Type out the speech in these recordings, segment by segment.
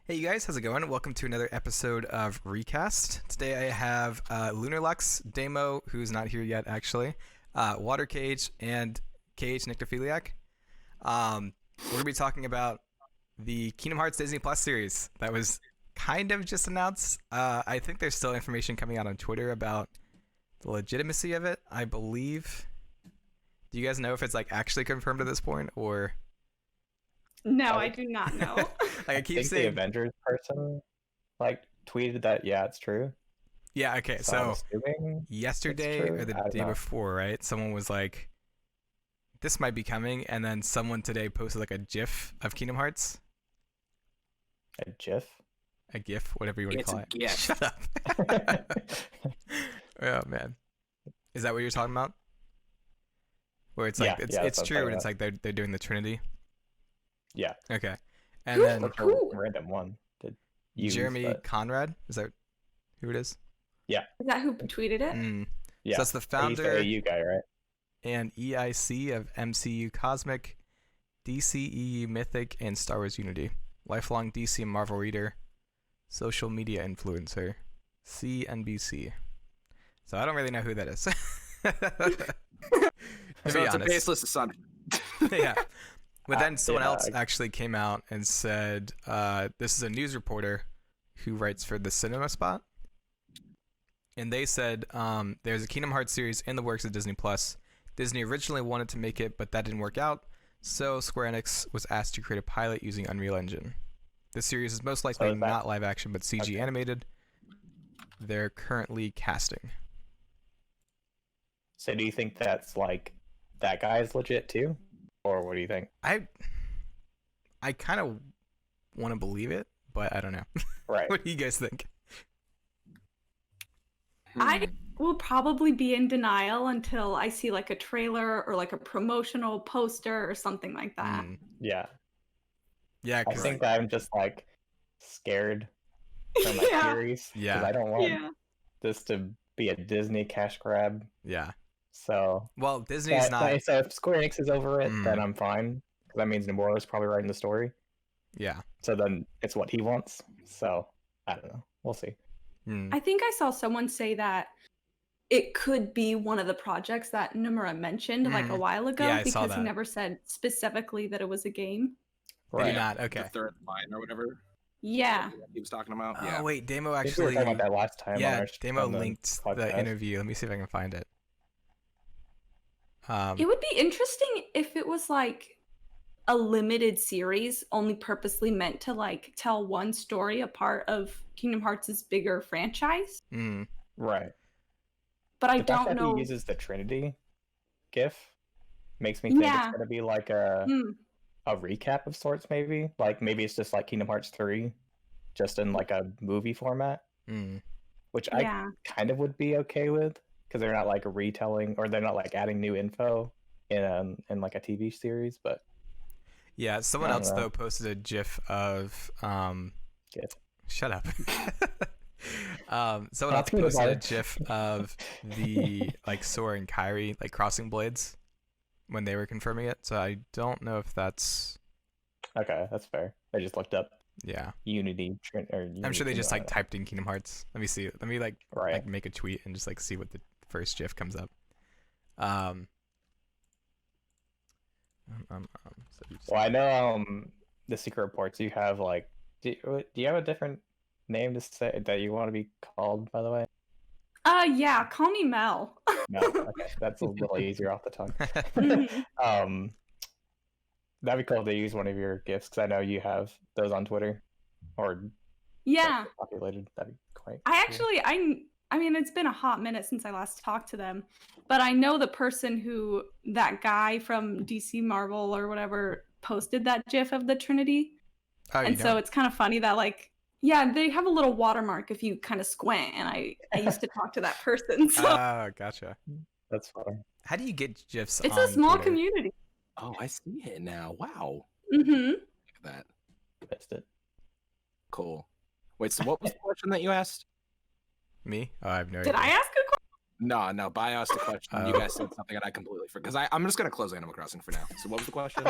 Hey you guys, how's it going? Welcome to another episode of Recast. Today I have Lunarlux, Damo, who's not here yet actually, Water Cage, and Cage Nyctophiliac. We're going to be talking about the Kingdom Hearts Disney Plus series that was kind of just announced. I think there's still information coming out on Twitter about the legitimacy of it, I believe. Do you guys know if it's like actually confirmed at this point, or... No, I do not know. I keep saying the Avengers person tweeted that it's true. Yeah, okay. So yesterday or the day before, right? Someone was like, this might be coming, and then someone today posted like a GIF of Kingdom Hearts. A GIF? A GIF, whatever you want to call it. Yeah. Shut up. Oh man. Is that what you're talking about? Where it's like it's true and it's like they're doing the Trinity. Yeah. Okay. And then random one. Jeremy Conrad, is that who it is? Yeah. Is that who tweeted it? Yeah. So that's the founder. He's the AU guy, right? And EIC of MCU Cosmic, DCEU Mythic, and Star Wars Unity. Lifelong DC and Marvel reader, social media influencer, CNBC. So I don't really know who that is. So it's a baseless assumption. Yeah. But then someone else actually came out and said, this is a news reporter who writes for the Cinema Spot. And they said, there's a Kingdom Hearts series in the works at Disney Plus. Disney originally wanted to make it, but that didn't work out. So Square Enix was asked to create a pilot using Unreal Engine. This series is most likely not live action, but CG animated. They're currently casting. So do you think that's that guy is legit too? Or what do you think? I kind of want to believe it, but I don't know. Right. What do you guys think? I will probably be in denial until I see like a trailer or like a promotional poster or something like that. Yeah. Yeah, I think I'm just scared from my theories. Yeah. Because I don't want this to be a Disney cash grab. Yeah. So well, Disney's not. So if Square Enix is over it, then I'm fine. Because that means Nomura's probably writing the story. Yeah. So then it's what he wants. So I don't know. We'll see. I think I saw someone say that it could be one of the projects that Nomura mentioned like a while ago because he never said specifically that it was a game. Right. Not okay. The third line or whatever. Yeah. He was talking about. Oh wait, Damo actually. We were talking about that last time. Yeah, Damo linked the interview. Let me see if I can find it. It would be interesting if it was like a limited series only purposely meant to tell one story a part of Kingdom Hearts' bigger franchise. Right. But I don't know. He uses the Trinity GIF makes me think it's going to be like a recap of sorts, maybe. Maybe it's just like Kingdom Hearts 3, just in a movie format. Which I kind of would be okay with. Because they're not retelling, or they're not adding new info in a TV series, but yeah, someone else though posted a GIF of Shut up. Someone else posted a GIF of the Sora and Kairi crossing blades when they were confirming it. So I don't know if that's okay. That's fair. I just looked up. Yeah. Unity. I'm sure they just typed in Kingdom Hearts. Let me see. Let me make a tweet and just see what the first GIF comes up. Well, I know the secret reports you have do you have a different name to say that you want to be called, by the way? Yeah, call me Mel. No, okay, that's a little easier off the tongue. That'd be cool if they use one of your GIFs, because I know you have those on Twitter, or populated. That'd be quite. I mean, it's been a hot minute since I last talked to them, but I know the person who that guy from DC Marvel or whatever posted that GIF of the Trinity, and so it's kind of funny that they have a little watermark if you kind of squint, and I used to talk to that person. So. Oh, gotcha. That's funny. How do you get GIFs? It's a small Twitter? Community. Oh, I see it now. Wow. Look at that. Missed it. Cool. Wait, so what was the question that you asked? Me? Oh, I have no idea. Did I ask a question? No, Bio asked a question. You guys said something and I completely forgot. Because I'm just going to close Animal Crossing for now. So what was the question?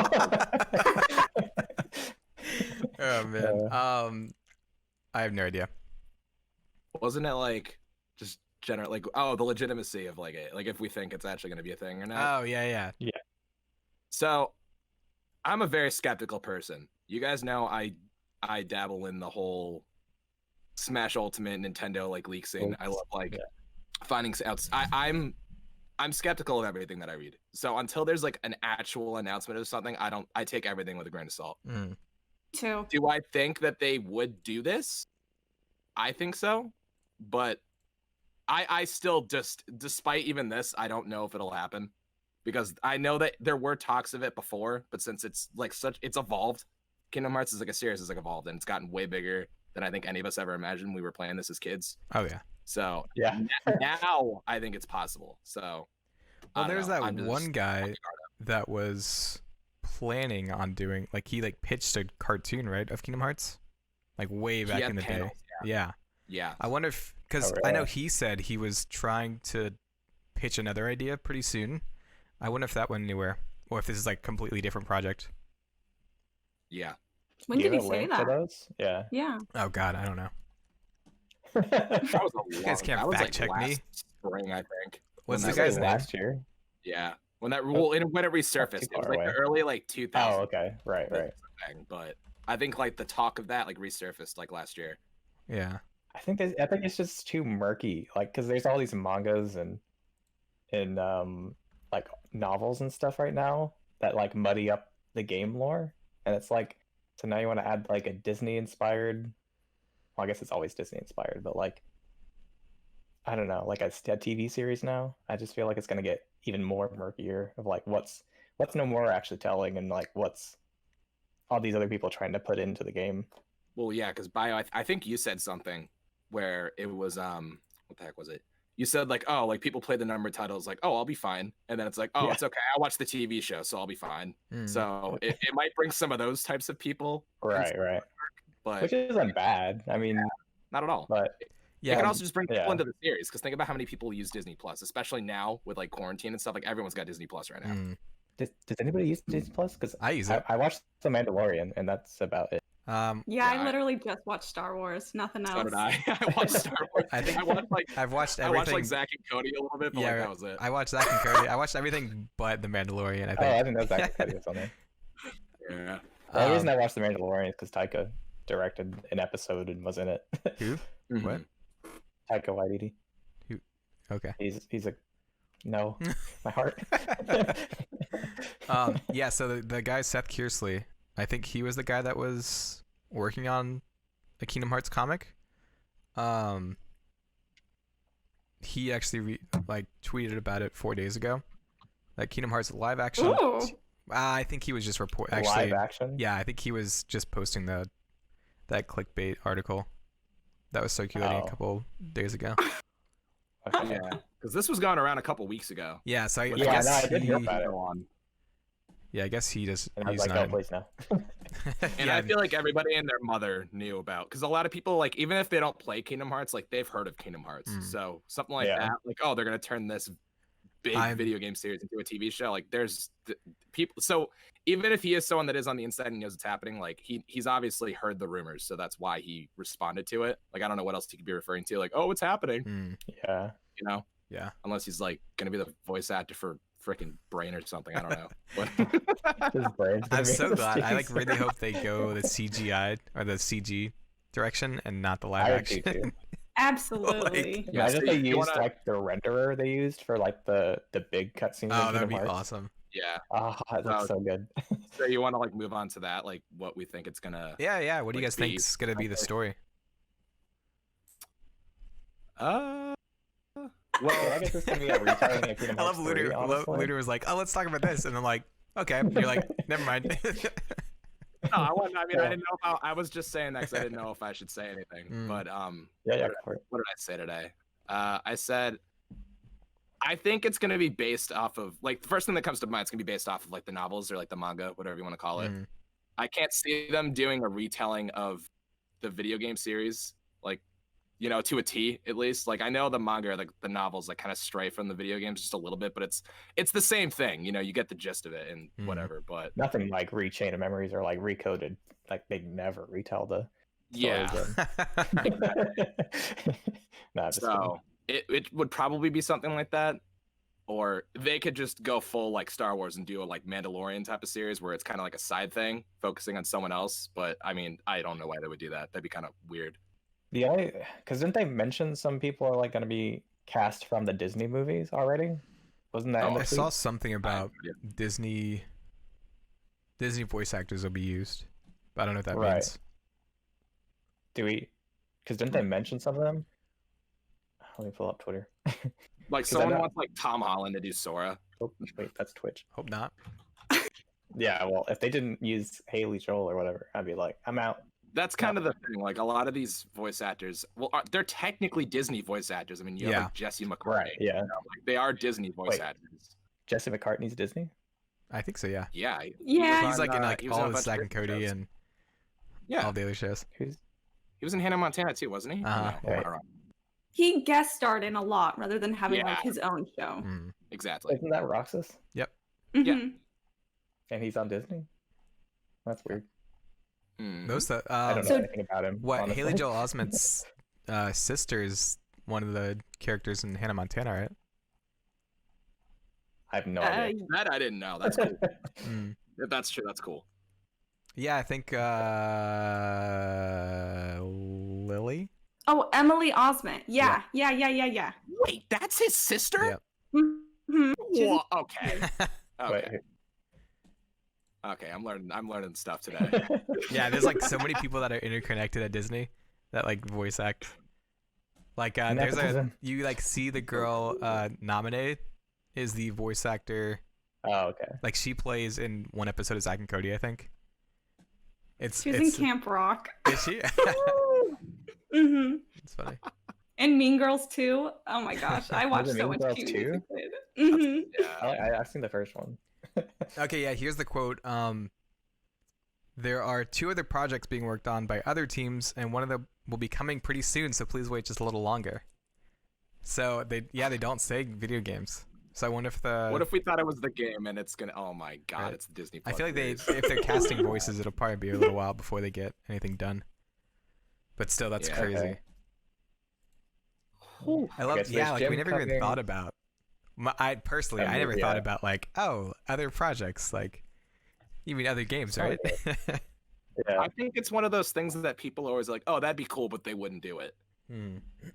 Oh, man. I have no idea. Wasn't it like just general like the legitimacy of like it, like if we think it's actually going to be a thing or not? Oh yeah. So I'm a very skeptical person. You guys know I dabble in the whole Smash Ultimate Nintendo like leak scene. I love like finding out. I'm skeptical of everything that I read. So until there's like an actual announcement of something, I take everything with a grain of salt. Too. Do I think that they would do this? I think so, but I still just, despite even this, I don't know if it'll happen, because I know that there were talks of it before, but since it's like it's evolved, Kingdom Hearts is like a series is like evolved, and it's gotten way bigger than I think any of us ever imagined. We were playing this as kids. Oh yeah. So now I think it's possible. So well, there's that one guy that was planning on doing like he like pitched a cartoon, right, of Kingdom Hearts, like way back in the day. Yeah. I wonder if because I know he said he was trying to pitch another idea pretty soon. I wonder if that went anywhere, or if this is like completely different project. Yeah. When did he say that? Yeah. Yeah. Oh God, I don't know. That was a You guys can't fact check me. Spring, I think. What's the guy's name? Last year. Yeah. When it resurfaced, it was like the early like 2000s. Oh, okay. Right. But I think like the talk of that like resurfaced like last year. Yeah. I think it's just too murky, like because there's all these mangas and like novels and stuff right now that like muddy up the game lore, and it's like so now you want to add like a Disney inspired. Well, I guess it's always Disney inspired, but like I don't know, like a TV series now. I just feel like it's gonna get even more murkier of like what's no more actually telling and like what's all these other people trying to put into the game. Well, yeah, because Bio, I think you said something where it was what the heck was it? You said like, oh, like people play the numbered titles, like, oh, I'll be fine, and then it's like, oh, it's okay, I watched the TV show, so I'll be fine. So it might bring some of those types of people, right, but which isn't bad. I mean, not at all. But it can also just bring people into the series, because think about how many people use Disney Plus, especially now with like quarantine and stuff. Like everyone's got Disney Plus right now. Does anybody use Disney Plus? Because I use it. I watched The Mandalorian, and that's about it. I literally just watched Star Wars, nothing else. So did I. I watched Star Wars. I've watched everything. I watched like Zack and Cody a little bit, but like, that was it. I watched Zack and Cody. I watched everything but The Mandalorian. I think. I didn't know Zack and Cody was on there. Yeah. The reason I watched The Mandalorian is because Taika directed an episode and was in it. Who? What? Taika Waititi. Who? Okay. He's a no. My heart. Yeah. So the guy Seth Kearsley, I think he was the guy that was working on the Kingdom Hearts comic. He actually tweeted about it 4 days ago. Like Kingdom Hearts live action. I think he was just live action. Yeah, I think he was just posting that clickbait article that was circulating a couple days ago. Okay. Yeah, because this was going around a couple weeks ago. Yeah, so I guess I did hear about it. Yeah, I guess he does. And I was like, oh, please no. And I feel like everybody and their mother knew about, because a lot of people, like, even if they don't play Kingdom Hearts, like, they've heard of Kingdom Hearts. So something like that, like, oh, they're gonna turn this big video game series into a TV show. Like, there's people. So even if he is someone that is on the inside and knows it's happening, like, he's obviously heard the rumors, so that's why he responded to it. Like, I don't know what else he could be referring to. Like, oh, it's happening. Yeah. You know. Yeah. Unless he's like gonna be the voice actor for freaking Brain or something. I don't know. I'm so glad. I really hope they go the CGI or the CG direction and not the live action. Absolutely. Imagine they used like the renderer they used for like the big cutscenes. Oh, that'd be awesome. Yeah. Oh, that looks so good. So you want to like move on to that, like what we think it's gonna. Yeah. What do you guys think is gonna be the story? Well, I guess it's gonna be a retelling of Kingdom Hearts 3, I love Looter. Looter was like, "Oh, let's talk about this," and I'm like, "Okay." And you're like, "Never mind." No, I didn't know if I was just saying that because I didn't know if I should say anything. But what did I say today? I said I think it's gonna be based off of, like, the first thing that comes to mind is gonna be based off of like the novels or like the manga, whatever you want to call it. I can't see them doing a retelling of the video game series, like, you know, to a T at least. Like, I know the manga or like the novels like kind of stray from the video games just a little bit, but it's the same thing. You know, you get the gist of it and whatever. But nothing like Chain of Memories or like Recoded. Like they never retell the Yeah. Nah, so it would probably be something like that. Or they could just go full like Star Wars and do a like Mandalorian type of series where it's kind of like a side thing focusing on someone else. But I mean, I don't know why they would do that. That'd be kind of weird. Because didn't they mention some people are like going to be cast from the Disney movies already? Wasn't that in the I tweet? saw something about Disney voice actors will be used, but I don't know what that means. Do we? Because didn't they mention some of them? Let me pull up Twitter. Like someone wants like Tom Holland to do Sora. Oh, wait, that's Twitch. Hope not. Yeah, well, if they didn't use Haley Joel or whatever, I'd be like, I'm out. That's kind of the thing. Like a lot of these voice actors, well, they're technically Disney voice actors. I mean, you have like Jesse McCartney. Right, yeah. You know, like, they are Disney voice actors. Jesse McCartney's Disney? I think so, yeah. Yeah. He's like in like all the Zack and Cody and all the other shows. He was in Hannah Montana too, wasn't he? He guest starred in a lot rather than having like his own show. Exactly. Isn't that Roxas? Yep. Yeah. And he's on Disney? That's weird. Most of I don't know anything about him. What honestly. Haley Joel Osment's sister is one of the characters in Hannah Montana, right? I have no idea. That I didn't know. That's cool. If that's true, that's cool. Yeah, I think Lily. Oh, Emily Osment. Yeah. Wait, that's his sister? Yep. Well, okay. Wait. Okay, I'm learning stuff today. Yeah, there's like so many people that are interconnected at Disney that like voice act. Like you like see the girl nominated is the voice actor. Oh, okay. Like she plays in one episode of Zack and Cody, I think. She was in Camp Rock. Is she? It's funny. And Mean Girls 2. Oh my gosh, I watched so much TV as a kid. I've seen the first one. Okay, yeah, here's the quote. There are 2 other projects being worked on by other teams, and one of them will be coming pretty soon, so please wait just a little longer. So they don't say video games. So I wonder if what if we thought it was the game and it's gonna? Oh my god, right. It's Disney. I feel like if they're casting voices, it'll probably be a little while before they get anything done. But still, that's crazy. Okay. I love, like we never even thought about. I personally, I never thought about like, other projects, like you mean other games, right? Yeah. I think it's one of those things that people are always like, oh, that'd be cool, but they wouldn't do it.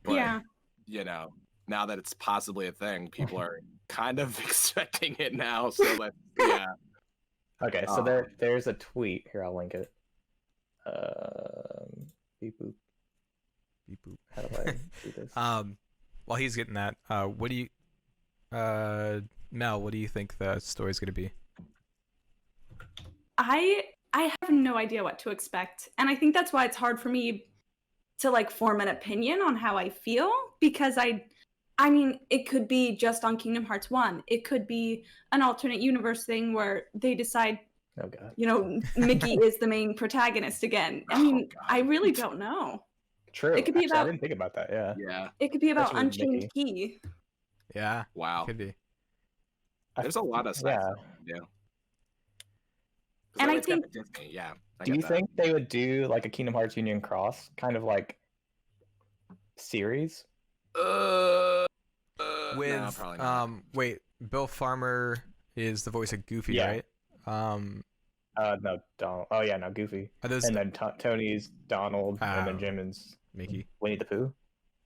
But, you know, now that it's possibly a thing, people are kind of expecting it now. So Okay, so there's a tweet here. I'll link it. Beep boop. Beep boop. How do I do this? While he's getting that, what do you, Mel? What do you think the story's gonna be? I have no idea what to expect, and I think that's why it's hard for me to like form an opinion on how I feel, because I mean, it could be just on Kingdom Hearts 1. It could be an alternate universe thing where they decide, oh god, you know, Mickey is the main protagonist again. I mean, I really don't know. True. It could be about. I didn't think about that. Yeah. It could be about Especially Unchained Key. Yeah. Wow. Could be. There's a lot of stuff. Yeah. And I think. Disney, do you think they would do like a Kingdom Hearts Union Cross kind of like series? With no, probably not. Wait, Bill Farmer is the voice of Goofy, right? No, Donald. Oh yeah, no, Goofy. Are those... And then Tony's Donald, and then Jim is Mickey. Winnie the Pooh.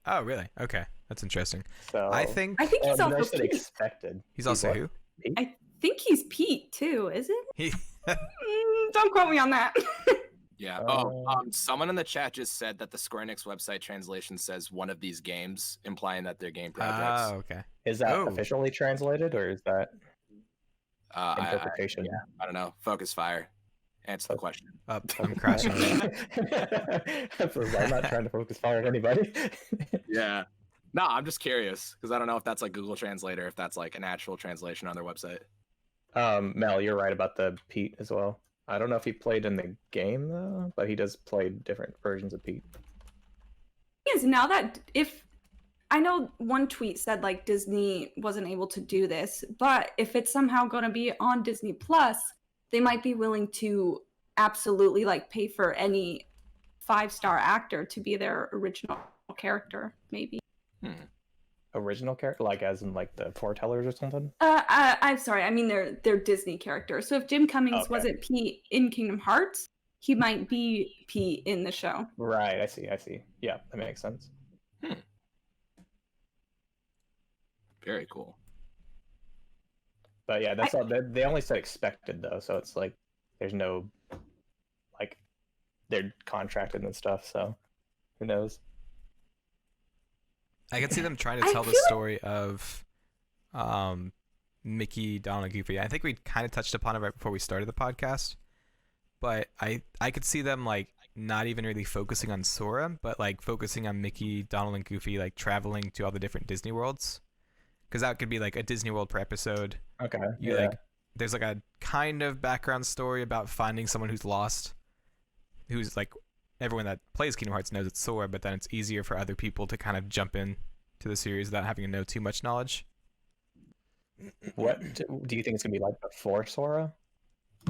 Oh really? Okay, that's interesting. So I think he's also Pete. Expected. He's also who? Pete? I think he's Pete too, is it? He... Don't quote me on that. Yeah. Someone in the chat just said that the Square Enix website translation says one of these games, implying that they're game projects. Oh, okay. Is that officially translated, or is that interpretation? I don't know. Focus Fire. Answer the question. I'm crashing. I'm not trying to focus fire at anybody. Yeah. No, I'm just curious because I don't know if that's like Google Translate or if that's like an actual translation on their website. Mel, you're right about the Pete as well. I don't know if he played in the game though, but he does play different versions of Pete. Is now that if I know one tweet said like Disney wasn't able to do this, but if it's somehow going to be on Disney Plus, they might be willing to absolutely like pay for any 5-star actor to be their original character, maybe. Original character, like as in like the foretellers or something? I'm sorry, I mean they're Disney characters. So if Jim Cummings wasn't P in Kingdom Hearts, he might be P in the show. Right, I see. Yeah, that makes sense. Very cool. But yeah, that's all. They only said expected though, so it's like there's no like they're contracted and stuff. So who knows? I could see them trying to tell the story of Mickey, Donald, and Goofy. I think we kind of touched upon it right before we started the podcast, but I could see them like not even really focusing on Sora, but like focusing on Mickey, Donald, and Goofy like traveling to all the different Disney worlds, because that could be like a Disney World per episode. Okay. Like there's like a kind of background story about finding someone who's lost, who's like everyone that plays Kingdom Hearts knows it's Sora, but then it's easier for other people to kind of jump in to the series without having to know too much knowledge. What do you think it's gonna be like before Sora?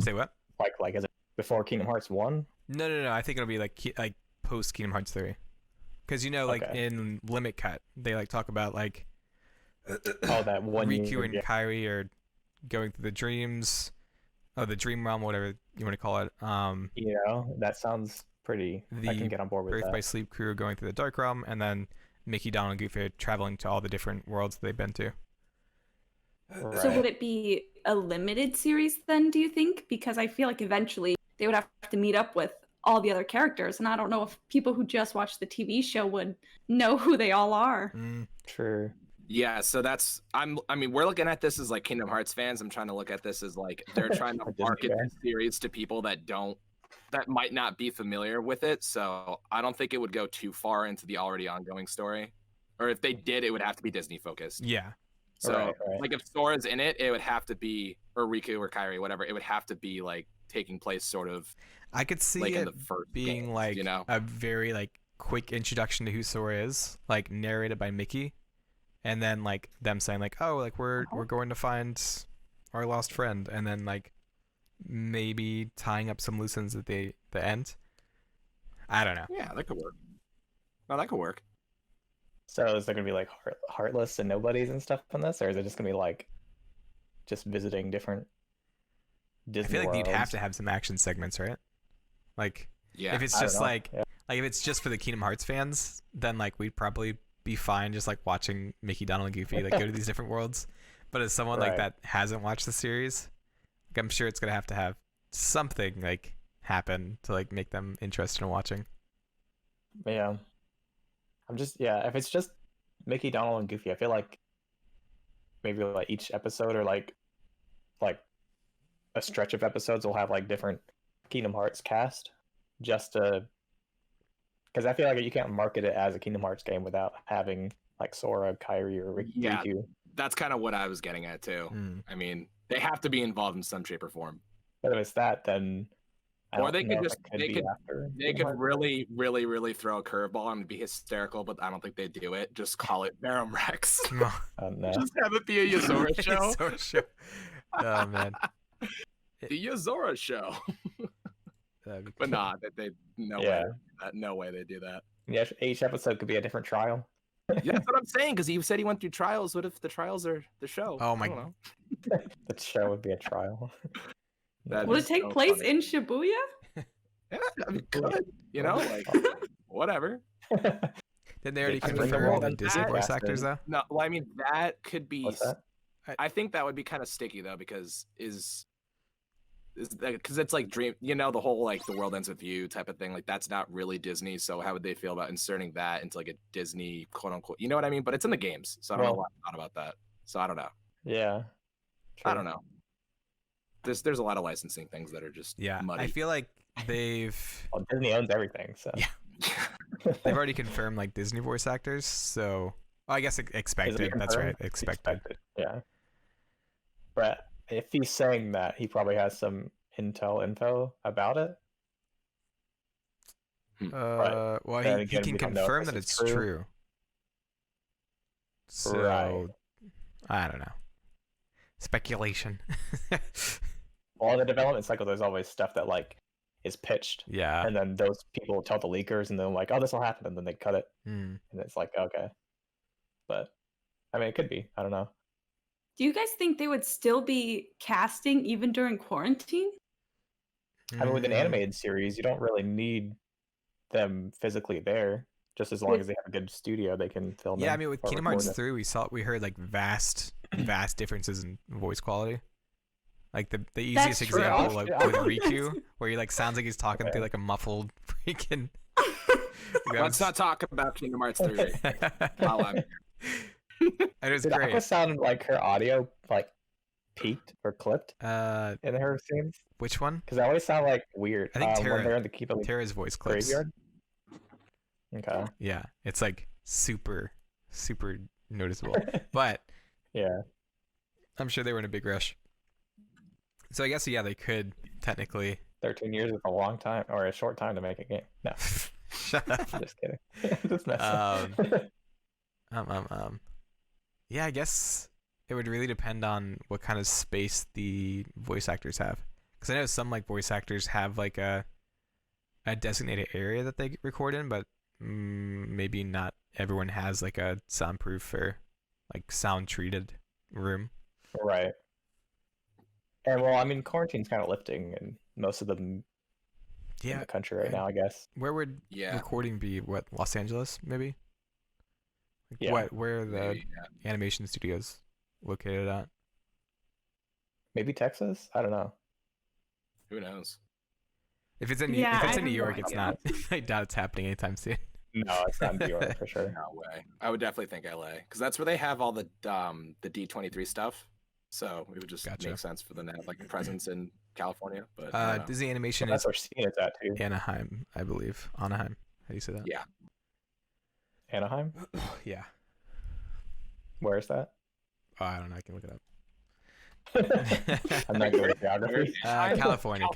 Say what? Like is it before Kingdom Hearts 1? No. I think it'll be like post Kingdom Hearts 3, because like in Limit Cut they like talk about like that one Riku and Kairi are going through the dreams, the dream realm, whatever you want to call it. That sounds pretty. I can get on board with Birth that. by Sleep crew going through the Dark Realm, and then Mickey, Donald, and Goofy are traveling to all the different worlds that they've been to. Right. So would it be a limited series then, do you think? Because I feel like eventually they would have to meet up with all the other characters, and I don't know if people who just watch the TV show would know who they all are. True. Yeah, so I mean, we're looking at this as like Kingdom Hearts fans. I'm trying to look at this as like they're trying to market this series to people that might not be familiar with it. So I don't think it would go too far into the already ongoing story. Or if they did, it would have to be Disney focused. Yeah. So right. like if Sora's in it, it would have to be, or Riku or Kairi, whatever, it would have to be like taking place sort of. I could see like it in the first being games, like a very like quick introduction to who Sora is, like narrated by Mickey, and then like them saying like, oh, like we're going to find our lost friend, and then like maybe tying up some loose ends at the end. I don't know. Yeah, that could work. No, that could work. So is there gonna be like Heartless and Nobodies and stuff on this, or is it just gonna be like just visiting different Disney I feel like worlds? you'd have to have some action segments, right? Like, yeah, if it's just like if it's just for the Kingdom Hearts fans, then like we'd probably be fine just like watching Mickey, Donald, and Goofy like go to these different worlds. But as someone like that hasn't watched the series, like, I'm sure it's gonna have something like happen to like make them interested in watching. Yeah. If it's just Mickey, Donald, and Goofy, I feel like maybe like each episode or like a stretch of episodes will have like different Kingdom Hearts cast, just to, because I feel like you can't market it as a Kingdom Hearts game without having like Sora, Kairi, or Riku. Yeah, that's kind of what I was getting at too. I mean, they have to be involved in some shape or form. But if it's that, then or they could really, really, really throw a curveball and be hysterical, but I don't think they do it. Just call it Baron Rex. No. Just have it be a Yozora show. Yozora show. Oh man. The Yozora show. But nah, they no way they do that. Yeah, each episode could be a different trial. Yeah, that's what I'm saying, because he said he went through trials. What if the trials are the show? Oh my god. The show would be a trial. Will it take place in Shibuya? Yeah, I mean, good. Like whatever. Did they already confirm all the Disney voice actors though? No, well, I mean that could be. What's that? I think that would be kind of sticky though, because because it's like dream, the whole like the world ends with you type of thing. Like that's not really Disney. So how would they feel about inserting that into like a Disney quote unquote? You know what I mean? But it's in the games, so I don't know a lot about that. So I don't know. Yeah. True. I don't know. There's a lot of licensing things that are just muddy. I feel like they've. Well, Disney owns everything, so. Yeah. They've already confirmed like Disney voice actors, so I guess expected. That's right, expected. Yeah. But if he's saying that, he probably has some info about it. Well, he can confirm that it's true. So, I don't know. Speculation. Well, in the development cycle, there's always stuff that like is pitched. Yeah. And then those people tell the leakers, and then like, oh, this will happen, and then they cut it, Mm. and it's like, okay. But I mean, it could be. I don't know. Do you guys think they would still be casting even during quarantine? I mean, with an animated series, you don't really need them physically there. Just as long as they have a good studio, they can film. Yeah, I mean, with Kingdom Hearts 3, we heard like vast differences in voice quality. Like the easiest example, like with Riku, where he like sounds like he's talking through like a muffled freaking. Let's not talk about Kingdom Hearts 3 while I'm here. It was great. Aqua sounded like her audio like peaked or clipped in her scenes. Which one? Because they always sound like weird. I think Terra's voice clips. Graveyard? Okay. Yeah, it's like super noticeable. But yeah, I'm sure they were in a big rush. So I guess they could technically. 13 years is a long time or a short time to make a game. No. Shut up. Just kidding. Just messing. Yeah, I guess it would really depend on what kind of space the voice actors have. Because I know some like voice actors have like a designated area that they record in, but maybe not everyone has like a soundproof or like sound treated room. Right. And well, I mean, quarantine's kind of lifting in most of them in the country right now, I guess. Where would recording be? What, Los Angeles, maybe? Like yeah. Where are the animation studios located at? Maybe Texas? I don't know. Who knows? If it's in New York, it's not. I doubt it's happening anytime soon. No, it's not New York for sure. No way. I would definitely think LA, because that's where they have all the D23 stuff. So it would just make sense for them to have like a presence in California. But Disney Animation that's where Cena is at too. Anaheim, I believe. Anaheim. How do you say that? Yeah. Anaheim? Yeah. Where is that? Oh, I don't know. I can look it up. I'm not good with geography. California.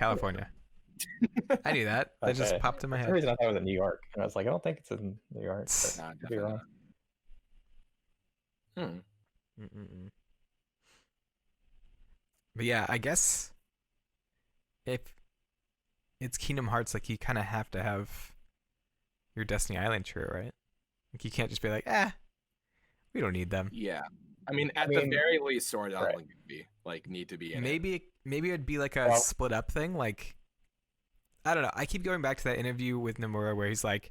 I knew that. That just popped in my head. For some reason I thought it was in New York. And I was like, I don't think it's in New York. Nah, definitely not. But yeah, I guess if it's Kingdom Hearts, like you kind of have to have your Destiny Island trio, right? Like you can't just be like, we don't need them. Yeah, I mean, at the very least, Sword Island would be like need to be in maybe it'd be like a split up thing. Like I don't know. I keep going back to that interview with Nomura where he's like,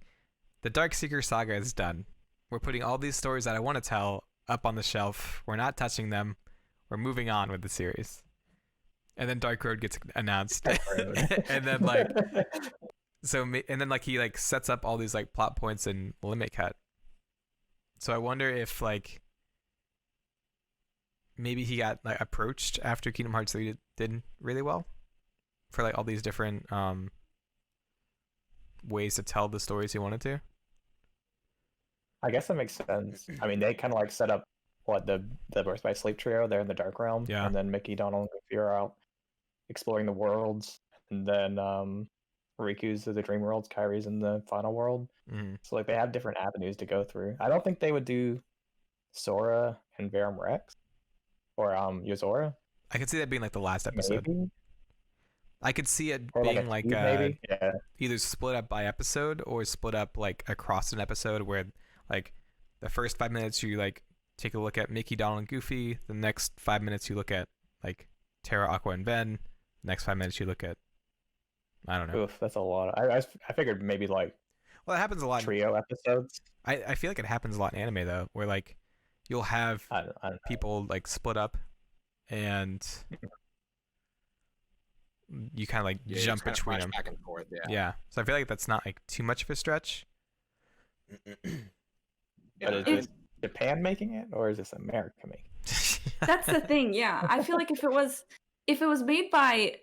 the Darkseeker saga is done. We're putting all these stories that I want to tell up on the shelf. We're not touching them. We're moving on with the series. And then Dark Road gets announced. And then like he like sets up all these like plot points in Limit Cut. So I wonder if like maybe he got like approached after Kingdom Hearts 3 did really well for like all these different ways to tell the stories he wanted to. I guess that makes sense. I mean, they kind of like set up the Birth by Sleep trio there in the Dark Realm, and then Mickey, Donald, and Goofy are out exploring the worlds, and then Riku's in the Dream Worlds, Kyrie's in the Final World. So like they have different avenues to go through. I don't think they would do Sora and Verum Rex or Yozora. I could see that being like the last episode. Maybe. I could see it being like either split up by episode or split up like across an episode where like the first 5 minutes you like take a look at Mickey, Donald, and Goofy. The next 5 minutes you look at like Terra, Aqua, and Ven. The next 5 minutes you look at, I don't know. Oof, that's a lot. I figured maybe like it happens a lot trio episodes. I feel like it happens a lot in anime though, where like you'll have I don't people like split up and you kind of like jump between them back and forth. Yeah, so I feel like that's not like too much of a stretch. But is Japan making it, or is this America making it? That's the thing. Yeah, I feel like if it was made by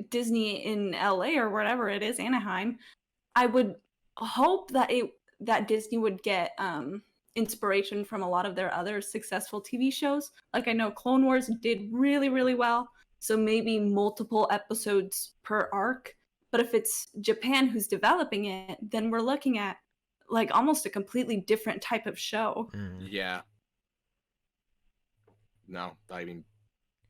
Disney in LA or whatever it is, Anaheim, I would hope that Disney would get inspiration from a lot of their other successful TV shows. Like I know Clone Wars did really, really well, so maybe multiple episodes per arc. But if it's Japan who's developing it, then we're looking at like almost a completely different type of show. Yeah. No, I mean,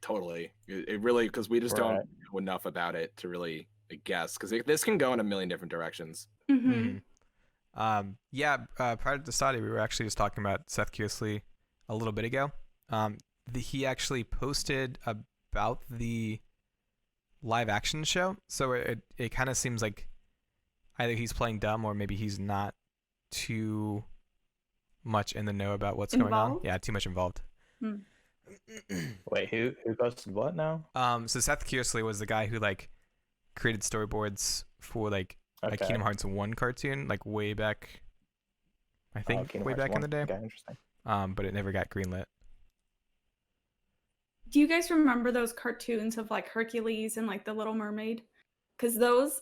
totally. It really, because we just don't know enough about it to really I guess, because this can go in a million different directions. Mm-hmm. Prior to the study, we were actually just talking about Seth Kearsley a little bit ago. He actually posted about the live action show, so it kind of seems like either he's playing dumb or maybe he's not too much in the know about what's going on. Yeah, too much involved. Wait, who posted what now? So Seth Kearsley was the guy who like created storyboards for like a Kingdom Hearts 1 cartoon, like way back, I think way back in the day. Okay, interesting. But it never got greenlit. Do you guys remember those cartoons of like Hercules and like the Little Mermaid? Because those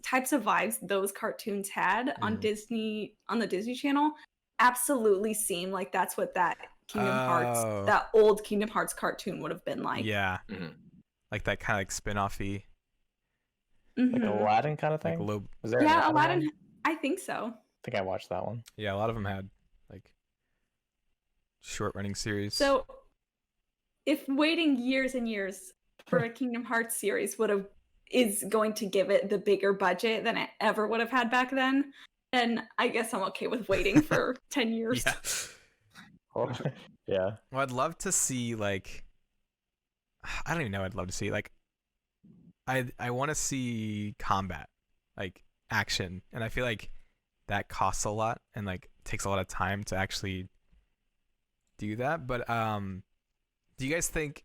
types of vibes those cartoons had on Disney, on the Disney Channel, absolutely seem like that's what that Kingdom Hearts, that old Kingdom Hearts cartoon would have been like. Yeah, like that kind of like spin-offy, like Aladdin kind of thing. Like was there Aladdin. One? I think so. I think I watched that one. Yeah, a lot of them had like short-running series. So, if waiting years and years for a Kingdom Hearts series is going to give it the bigger budget than it ever would have had back then I guess I'm okay with waiting for 10 years. Yeah. Yeah. Well, I'd love to see like, I don't even know. I'd love to see like, I want to see combat, like action, and I feel like that costs a lot and like takes a lot of time to actually do that. But do you guys think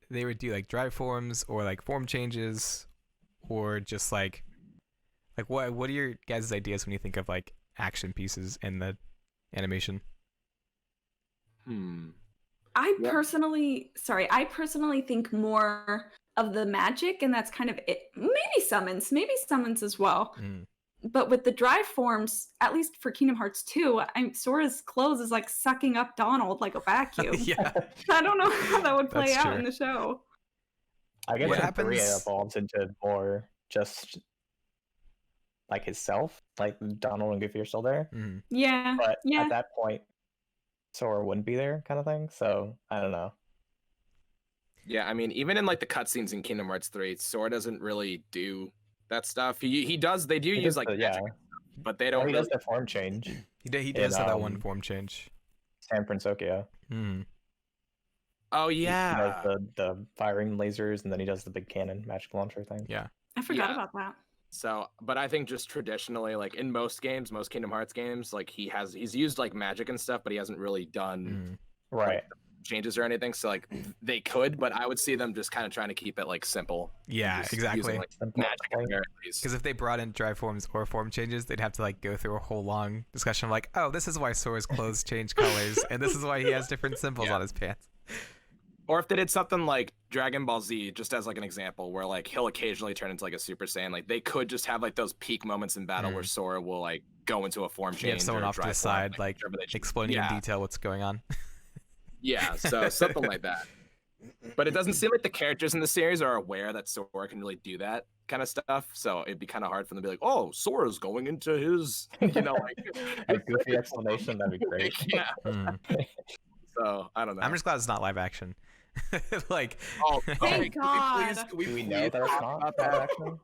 they would do like drive forms or like form changes, or just like what are your guys' ideas when you think of like action pieces in the animation? I personally think more of the magic, and that's kind of it. Maybe summons as well. But with the drive forms, at least for Kingdom Hearts 2, Sora's clothes is like sucking up Donald like a vacuum. Yeah. I don't know how that would play out in the show. I guess in 3 it evolves into more just like himself, like Donald and Goofy are still there. Yeah. But at that point, Sora wouldn't be there, kind of thing. So I don't know. Yeah, I mean, even in like the cutscenes in Kingdom Hearts 3, Sora doesn't really do that stuff. He does. They do use like magic, but they don't. He does the form change. He does have that one form change. San Francisco. Oh yeah. He does the firing lasers, and then he does the big cannon magic launcher thing. Yeah. I forgot about that. So, but I think just traditionally, like in most games, most Kingdom Hearts games, like he's used like magic and stuff, but he hasn't really done like, changes or anything. So like they could, but I would see them just kind of trying to keep it like simple. Yeah, exactly. Using, like, magic because if they brought in drive forms or form changes, they'd have to like go through a whole long discussion of like, oh, this is why Sora's clothes change colors, and this is why he has different symbols on his pants. Or if they did something like Dragon Ball Z, just as like an example, where like he'll occasionally turn into like a Super Saiyan, like they could just have like those peak moments in battle where Sora will like go into a form change. You have someone off to the side, like explaining in detail what's going on. Yeah, so something like that. But it doesn't seem like the characters in the series are aware that Sora can really do that kind of stuff. So it'd be kind of hard for them to be like, oh, Sora's going into his, like a goofy explanation. That'd be great. Yeah. So I don't know. I'm just glad it's not live action. Like, thank God. Please, we know that it's not live action?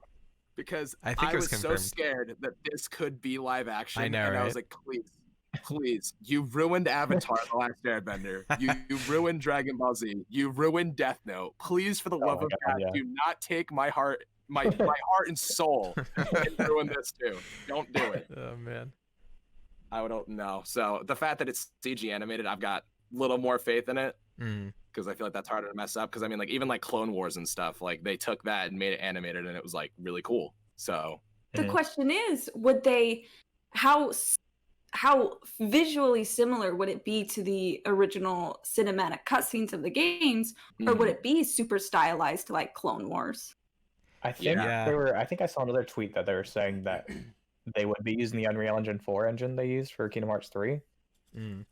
Because I think I was so scared that this could be live action. I know, and right? I was like, please, you ruined Avatar: The Last Airbender. You ruined Dragon Ball Z. You ruined Death Note. Please, for the love of God, do not take my heart, my heart and soul, and ruin this too. Don't do it. Oh man, I don't know. So the fact that it's CG animated, I've got a little more faith in it. Because I feel like that's harder to mess up. Because I mean, like even like Clone Wars and stuff, like they took that and made it animated, and it was like really cool. So the question is, would they? How visually similar would it be to the original cinematic cutscenes of the games, or would it be super stylized like Clone Wars? I think I think I saw another tweet that they were saying that they would be using the Unreal Engine 4 engine they used for Kingdom Hearts 3.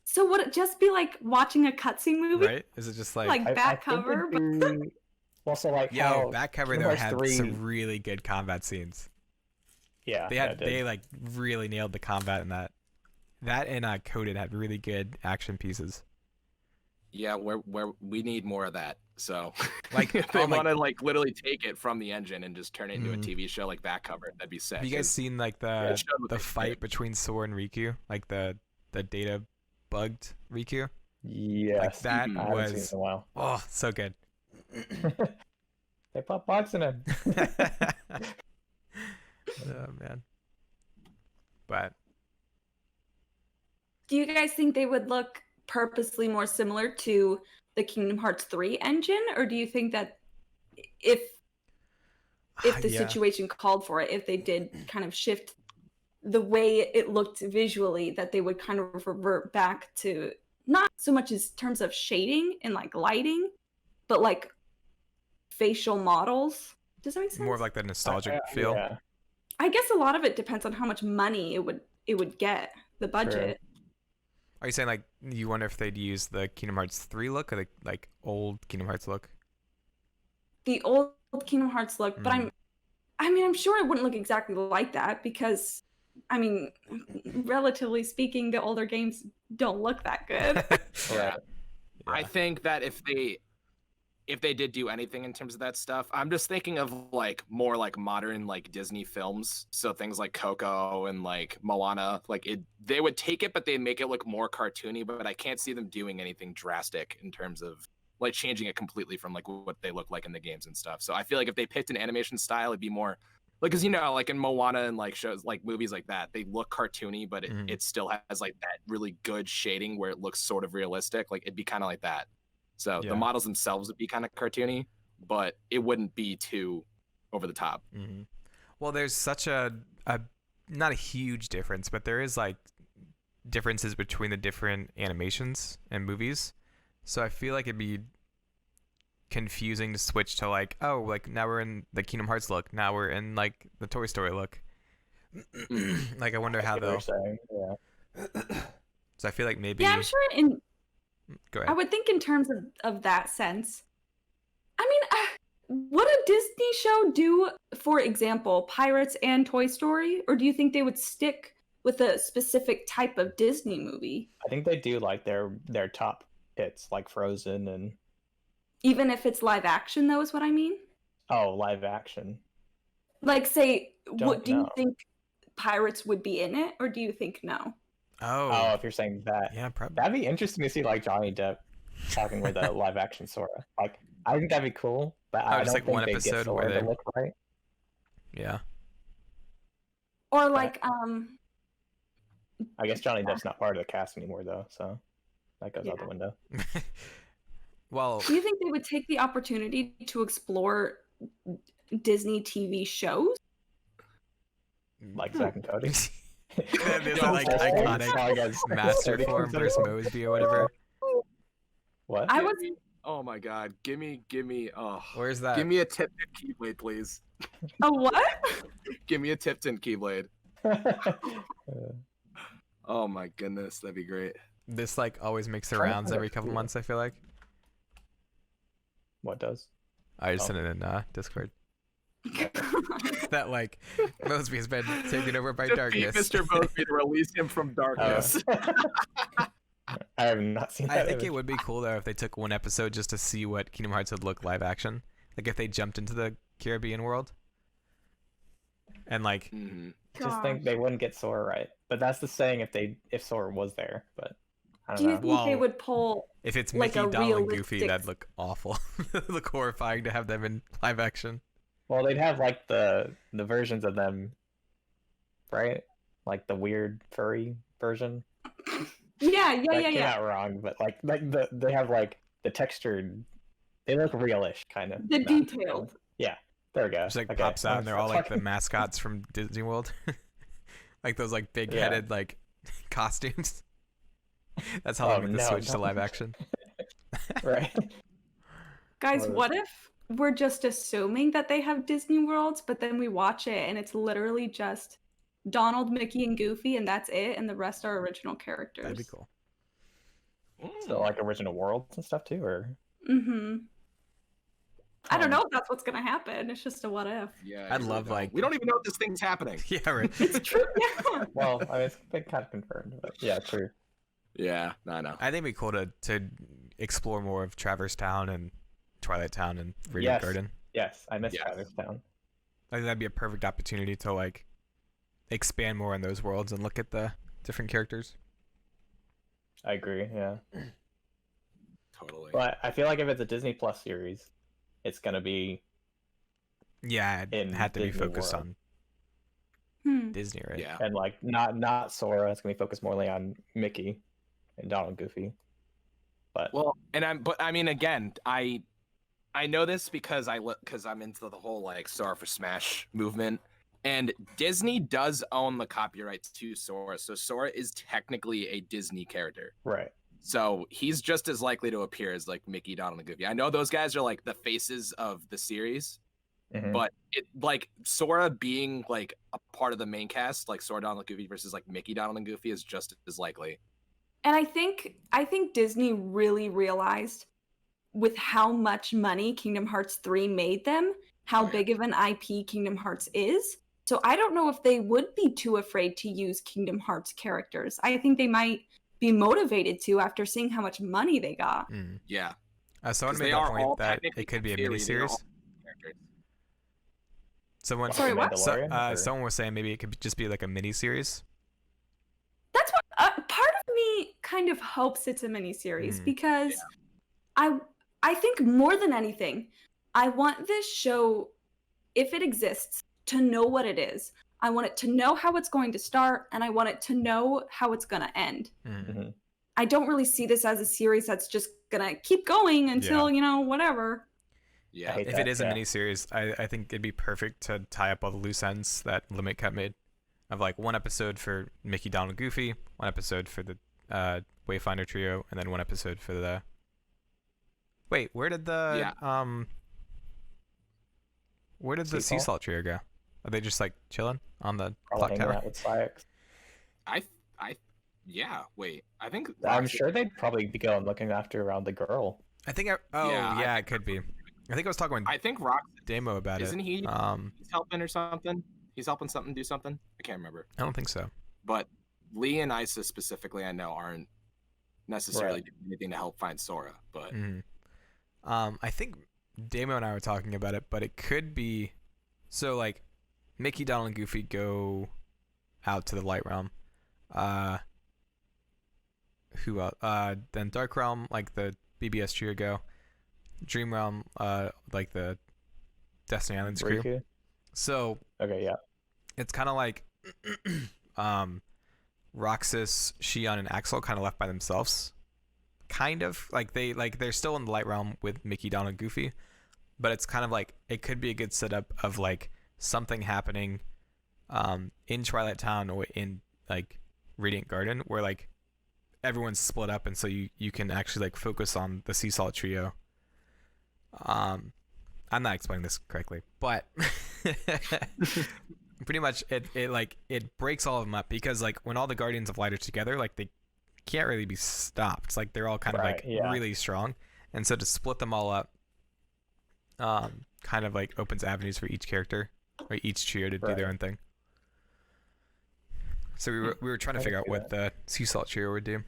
So would it just be like watching a cutscene movie? Right? Is it just like back cover? Also, like back cover though had some really good combat scenes. Yeah, they like really nailed the combat in that. That and Coded had really good action pieces. Yeah, where we need more of that. So Like, if they want to like literally take it from the engine and just turn it into a TV show, like back cover, that'd be sick. Have you guys seen like the fight between Sora and Riku? Like the data bugged Riku? Yes. Like that I haven't seen it in a while. Oh, so good. They put box in him. Oh man. But do you guys think they would look purposely more similar to the Kingdom Hearts 3 engine, or do you think that if the situation called for it, if they did kind of shift the way it looked visually, that they would kind of revert back to not so much as terms of shading and like lighting, but like facial models? Does that make sense? More of like the nostalgic feel. Yeah. I guess a lot of it depends on how much money it would get, the budget. True. Are you saying like you wonder if they'd use the Kingdom Hearts 3 look or the like old Kingdom Hearts look? The old Kingdom Hearts look, but I'm sure it wouldn't look exactly like that because, I mean, relatively speaking, the older games don't look that good. Yeah. I think that if they did do anything in terms of that stuff, I'm just thinking of like more like modern like Disney films. So things like Coco and like Moana, like they would take it, but they'd make it look more cartoony. But I can't see them doing anything drastic in terms of like changing it completely from like what they look like in the games and stuff. So I feel like if they picked an animation style, it'd be more like, because like in Moana and like shows like movies like that, they look cartoony, but it still has like that really good shading where it looks sort of realistic. Like it'd be kind of like that. So the models themselves would be kind of cartoony, but it wouldn't be too over the top. Mm-hmm. Well, there's such a not a huge difference, but there is like differences between the different animations and movies. So I feel like it'd be confusing to switch to like, oh, like now we're in the Kingdom Hearts look, now we're in like the Toy Story look. Like I wonder how they'll. So I feel like maybe. Yeah, I'm sure Go ahead. I would think in terms of that sense. I mean, would a Disney show do, for example, Pirates and Toy Story? Or do you think they would stick with a specific type of Disney movie? I think they do like their top hits, like Frozen and... Even if it's live action, though, is what I mean? Oh, live action. Like, say, do you think Pirates would be in it? Or do you think no? Oh, if you're saying that. Yeah, probably. That'd be interesting to see like Johnny Depp talking with a live action Sora. Like, I think that'd be cool, but I don't like think one they'd episode get Sora where to look right. Yeah. Or like, I guess Johnny Depp's not part of the cast anymore though, so that goes out the window. Well, do you think they would take the opportunity to explore Disney TV shows? Like Zack and Cody? There's that like iconic Master Form versus Mosby or whatever. What? Oh my god, give me oh. Where's that? Give me a Tipton Keyblade, please. A what? Give me a Tipton Keyblade. Oh my goodness, that'd be great. This like always makes the rounds every couple months, I feel like. What does? I just sent it in Discord. That like Mosby has been taken over by darkness. Mr. Mosby to release him from darkness. I have not seen that. I think it would be cool though if they took one episode just to see what Kingdom Hearts would look live action. Like if they jumped into the Caribbean world. And like just think they wouldn't get Sora right. But that's the saying if Sora was there, but I don't know. You think they would pull if it's Mickey, Donald, and Goofy, that'd look awful. Look horrifying to have them in live action. Well, they'd have like the versions of them, right? Like the weird furry version. Yeah. Came out wrong, but like they have like the textured. They look realish, kind of. The detailed. Yeah, there we go. Just like pops out, and they're all like the mascots from Disney World, like those like big-headed like costumes. That's how they make the switch to live action. Right. Guys, what if we're just assuming that they have Disney worlds, but then we watch it and it's literally just Donald, Mickey, and Goofy, and that's it, and the rest are original characters? That'd be cool. So like original worlds and stuff too, or? I don't know if that's what's gonna happen. It's just a what if. Yeah, I'd love like we don't even know if this thing's happening. Yeah, right. It's true. Yeah. Well, I mean, it's been kind of confirmed, but yeah, true. Yeah, I know. I think it'd be cool to explore more of Traverse Town and Twilight Town and Radiant Garden. Yes, I missed Twilight Town. I think that'd be a perfect opportunity to like expand more in those worlds and look at the different characters. I agree. Yeah. Totally. But I feel like if it's a Disney Plus series, it's gonna be. Yeah, it had to be focused on Disney, right? Yeah. And like not Sora. It's gonna be focused more on Mickey and Donald and Goofy. But I mean, again, I know this because I'm into the whole like Sora for Smash movement, and Disney does own the copyrights to Sora, so Sora is technically a Disney character. Right. So he's just as likely to appear as like Mickey, Donald, and Goofy. I know those guys are like the faces of the series, but it like Sora being like a part of the main cast, like Sora, Donald, and Goofy versus like Mickey, Donald, and Goofy is just as likely. And I think Disney really realized with how much money Kingdom Hearts 3 made them, how big of an IP Kingdom Hearts is. So I don't know if they would be too afraid to use Kingdom Hearts characters. I think they might be motivated to after seeing how much money they got. Yeah. So I want to make the point that it could be a miniseries. Someone was saying maybe it could just be like a miniseries. That's what part of me kind of hopes it's a miniseries because I think more than anything, I want this show, if it exists, to know what it is. I want it to know how it's going to start, and I want it to know how it's going to end. I don't really see this as a series that's just going to keep going until, whatever. Yeah. If it is a miniseries, I think it'd be perfect to tie up all the loose ends that Limit Cut made. Of like one episode for Mickey, Donald, Goofy, one episode for the Wayfinder trio, and then one episode for the. Wait, where did the Sea Salt trio go? Are they just like chilling on the clock tower? With Syx. Wait. I think I'm sure they'd probably be going looking after around the girl. I think. It could be. I think I was talking with Rox Demo about isn't it. He's helping or something? He's helping something do something? I can't remember. I don't think so. But Lee and Isa specifically, I know, aren't necessarily doing anything to help find Sora. But I think Damo and I were talking about it, but it could be so like Mickey, Donald, and Goofy go out to the Light Realm. Who else? Then Dark Realm, like the BBS trio go. Dream Realm, like the Destiny Islands crew. So it's kind of like Roxas, Shion, and Axel kind of left by themselves. Kind of like they're still in the Light Realm with Mickey, Donald, and Goofy, but it's kind of like it could be a good setup of like something happening in Twilight Town or in like Radiant Garden where like everyone's split up, and so you can actually like focus on the Sea Salt trio. I'm not explaining this correctly, but pretty much it breaks all of them up because like when all the Guardians of Light are together, like they can't really be stopped. It's like they're all kind of like really strong, and so to split them all up, kind of like opens avenues for each character or each trio to do their own thing. So we were trying to figure out what the Sea Salt trio would do.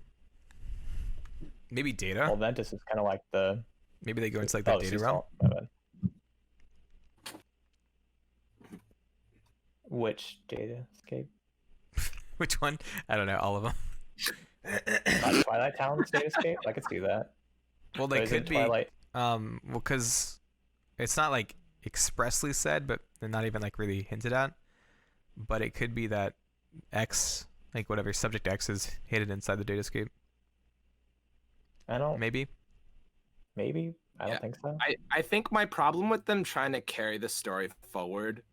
Maybe Data. Well, Ventus is kind of like the. Maybe they go into like the Data realm. Which Data Escape? Which one? I don't know. All of them. Twilight Town's Data Escape? I could see that. Well, they could be. Twilight? Because it's not like expressly said, but they're not even like really hinted at. But it could be that X, like whatever subject X is hidden inside the Data Escape. Maybe. I don't think so. I think my problem with them trying to carry the story forward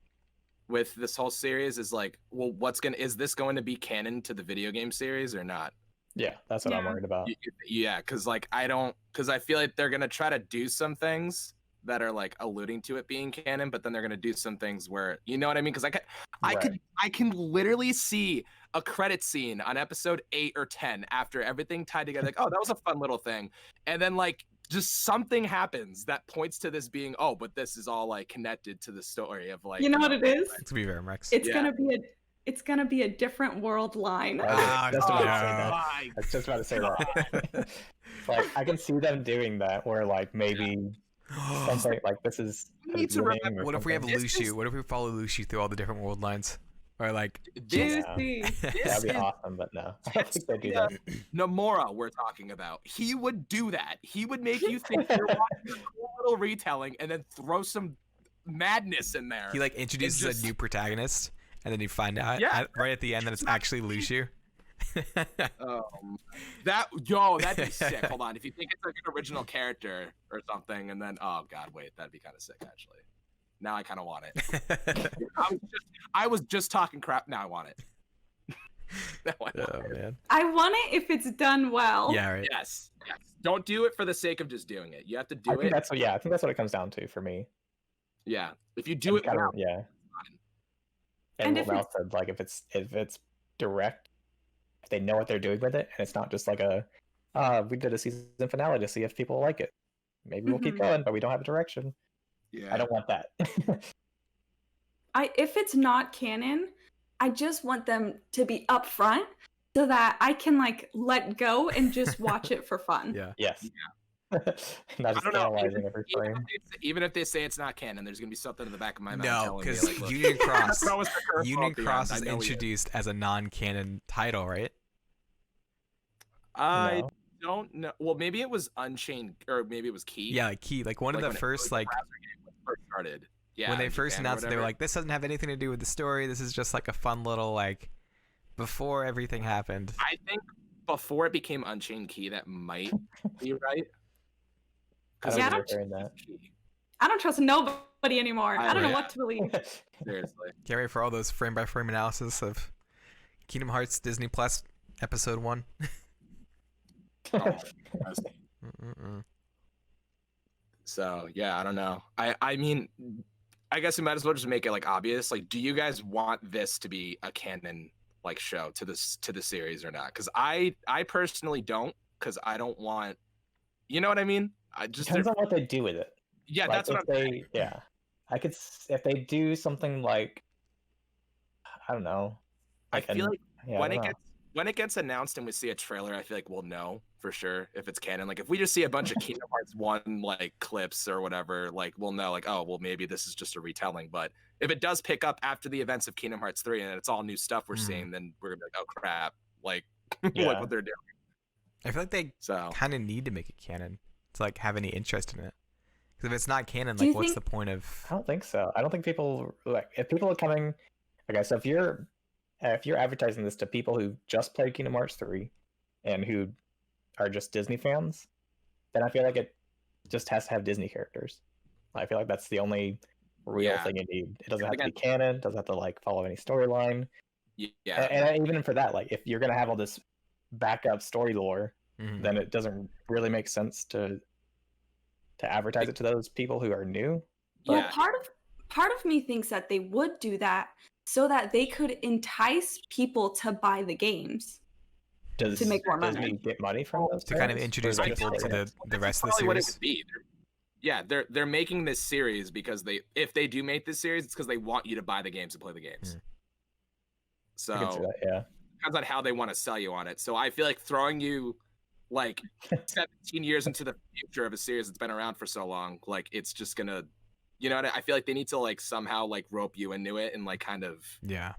with this whole series is like, well, is this going to be canon to the video game series or not? Yeah, that's what I'm worried about. Yeah, because I feel like they're gonna try to do some things that are like alluding to it being canon, but then they're gonna do some things where, you know what I mean? Because I can literally see a credit scene on episode 8 or 10 after everything tied together. Like, oh, that was a fun little thing, and then like just something happens that points to this being, oh, but this is all like connected to the story of like. You know what it is? It's gonna be very Rex. It's gonna be a different world line. I was just about to say that. Like I can see them doing that, where like maybe Sounds like this is. Need to remember. What if we have This Lucy? is- What if we follow Lucy through all the different world lines? Or like, This, Juicy. That'd be is- awesome, but no, I don't think they do that. Nomura we're talking about. He would do that. He would make you think you're watching a cool little retelling and then throw some madness in there. he like introduces just- a new protagonist, and then you find out Yeah. right at the end that it's actually Lucy. That'd be sick. Hold on. If you think it's like an original character or something, and then wait, that'd be kind of sick actually. Now I kind of want it. I was just talking crap. Now I want it. Now I want Oh it. man. I want it if it's done well. Yeah, right. Yes. Don't do it for the sake of just doing it. You have to do I think it. that's what it comes down to for me. Yeah. If you do it Kind well, of, yeah. fine. And And what if Mel said, like if it's direct, if they know what they're doing with it, and it's not just like we did a season finale to see if people like it. Maybe we'll keep going, but we don't have a direction. Yeah. I don't want that. If it's not canon, I just want them to be upfront so that I can like let go and just watch it for fun. Yeah. Yes. Not just I don't know. analyzing every frame. Even if they say it's not canon, there's gonna be something in the back of my mind No, telling me because like, look, Union Cross, that was the curveball Union at the Cross end. is I know he introduced as a non-canon title, right? I No. don't know. Well, maybe it was Unchained, or maybe it was Key. Yeah, like Key, like one of when the it- first when like the browser game first started. Yeah. when they in first Japan or announced it, they were whatever. like, this doesn't have anything to do with the story. This is just like a fun little like before everything happened. I think before it became Unchained Key, that might be right. I don't Yeah, I remember don't- hearing that. Key, I don't trust nobody anymore. I don't know Yeah. what to believe. seriously. Can't wait for all those frame by frame analysis of Kingdom Hearts Disney Plus episode 1. Oh, goodness. Mm-mm-mm. So yeah, I don't know. I mean, I guess we might as well just make it like obvious. Like, do you guys want this to be a canon like show to the series or not? Because I personally don't. Because I don't want. You know what I mean? I just Depends on what they do with it. yeah, Like, that's what if I'm. they, yeah. If they do something like, I don't know. I feel like yeah, when I it don't know. gets when it gets announced and we see a trailer, I feel like we'll know for sure if it's canon. Like if we just see a bunch of Kingdom Hearts 1 like clips or whatever, like we'll know like, oh well, maybe this is just a retelling. But if it does pick up after the events of Kingdom Hearts 3 and it's all new stuff we're seeing, then we're gonna be like, oh crap, like Yeah. like what they're doing. I feel like they So kind of need to make it canon to like have any interest in it. Because if it's not canon, Do like you what's think- the point of? I don't think so. I don't think people like if people are coming. Okay, so if you're advertising this to people who just played Kingdom Hearts 3 and who are just Disney fans, then I feel like it just has to have Disney characters. I feel like that's the only real Yeah. thing you need. It doesn't have to Again- be canon. It doesn't have to like follow any storyline. yeah, And even for that, like if you're gonna have all this backup story lore, Mhm. then it doesn't really make sense to advertise it to those people who are new. Well, Yeah. part of me thinks that they would do that so that they could entice people to buy the games. Does To make more money. Disney get money from those? To kind of fans? Or introduce is that people just to like- the rest of the probably what it series. would be. They're making this series because if they do make this series, it's because they want you to buy the games and play the games. I can see So that, yeah. depends on how they want to sell you on it. So I feel like throwing you like 17 years into the future of a series that's been around for so long, like it's just gonna, you know, I feel like they need to like somehow like rope you into it and like kind of, Yeah.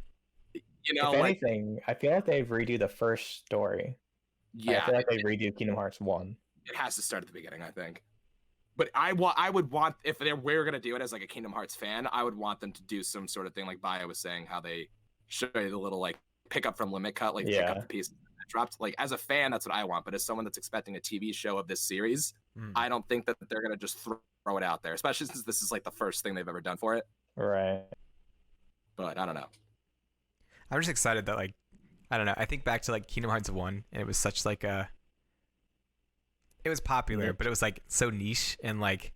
you know, If like anything, I feel like they redo the first story. yeah, I feel like they redo Kingdom Hearts 1. it has to start at the beginning, I think. But I would want if they were gonna do it as like a Kingdom Hearts fan, I would want them to do some sort of thing like Bio was saying, how they show you the little like pick up from limit cut, like pick Yeah. up the pieces that dropped. Like as a fan, that's what I want. But as someone that's expecting a TV show of this series, Mm. I don't think that they're gonna just throw it out there, especially since this is like the first thing they've ever done for it. Right. But I don't know. I'm just excited that like I don't know. I think back to like Kingdom Hearts 1 and it was such like a it was popular, Niche. but it was like so niche and like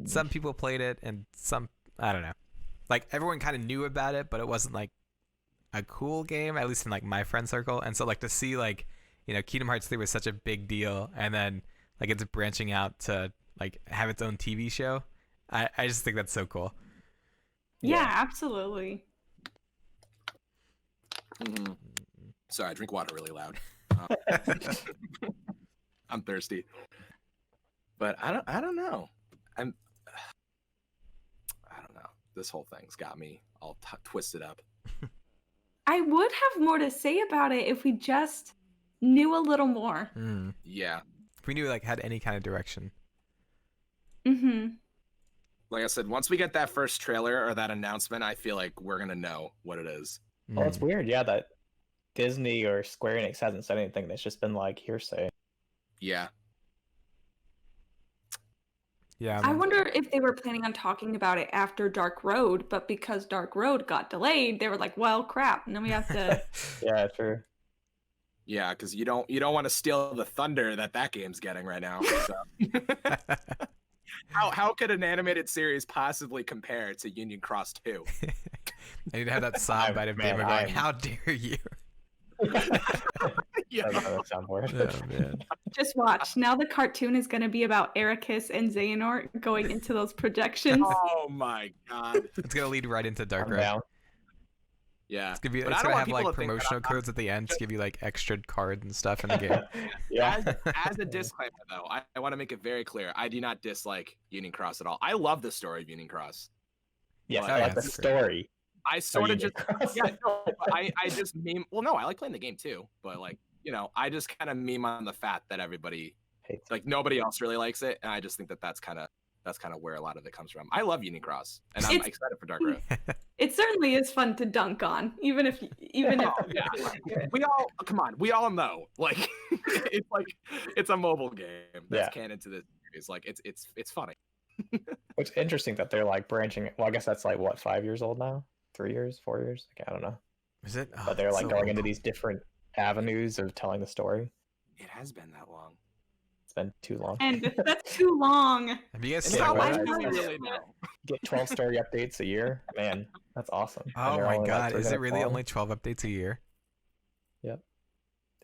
some people played it and some I don't know. Like everyone kind of knew about it, but it wasn't like a cool game, at least in like my friend circle. And so like to see like, you know, Kingdom Hearts 3 was such a big deal and then like it's branching out to like have its own TV show. I just think that's so cool. Yeah, absolutely. Mhm. Sorry, I drink water really loud. I'm thirsty. But I don't know. I don't know. This whole thing's got me all twisted up. I would have more to say about it if we just knew a little more. Yeah. If we knew, like, had any kind of direction. Like I said, once we get that first trailer or that announcement, I feel like we're gonna know what it is. Well, it's weird, yeah, that Disney or Square Enix hasn't said anything. It's just been like hearsay. Yeah. Yeah. I wonder if they were planning on talking about it after Dark Road, but because Dark Road got delayed, they were like, "Well, crap, and then we have to." Yeah, true. Yeah, because you don't want to steal the thunder that game's getting right now. So. How could an animated series possibly compare to Union Cross 2? I need to have that soundbite of Damon going, "How dare you?" Yeah. That soundboard. Oh, man. Just watch. Now the cartoon is going to be about Ericus and Xehanort going into those projections. Oh my god. It's gonna lead right into Dark I'm Road. down. Yeah. It's gonna have like promotional codes at the end to give you like extra cards and stuff in the game. Yeah. As a disclaimer, though, I want to make it very clear. I do not dislike Union Cross at all. I love the story of Union Cross. Yes, Oh, I yeah, like the that's story. I sort of Union just Cross. yeah, no, I just meme. Well, no, I like playing the game too, but like I just kind of meme on the fact that everybody Hates like nobody else really likes it, and I just think that's kind of where a lot of it comes from. I love Union Cross, and I'm excited for Dark Road. It certainly is fun to dunk on, even if yeah. We all know like it's a mobile game that's canon to this series. Like it's funny. Which is interesting that they're like branching. Well, I guess that's like what, 5 years old now? 3 years, 4 years? Like, I don't know. Is it? Oh, But they're like so going old. into these different avenues of telling the story. It has been that long. It's been too long. and that's too long. Have you guys It's seen not what? like do we really know? Get 12 story updates a year. Man, that's awesome. And Oh they're my only, god, like, is 3 it really minutes long. only 12 updates a year?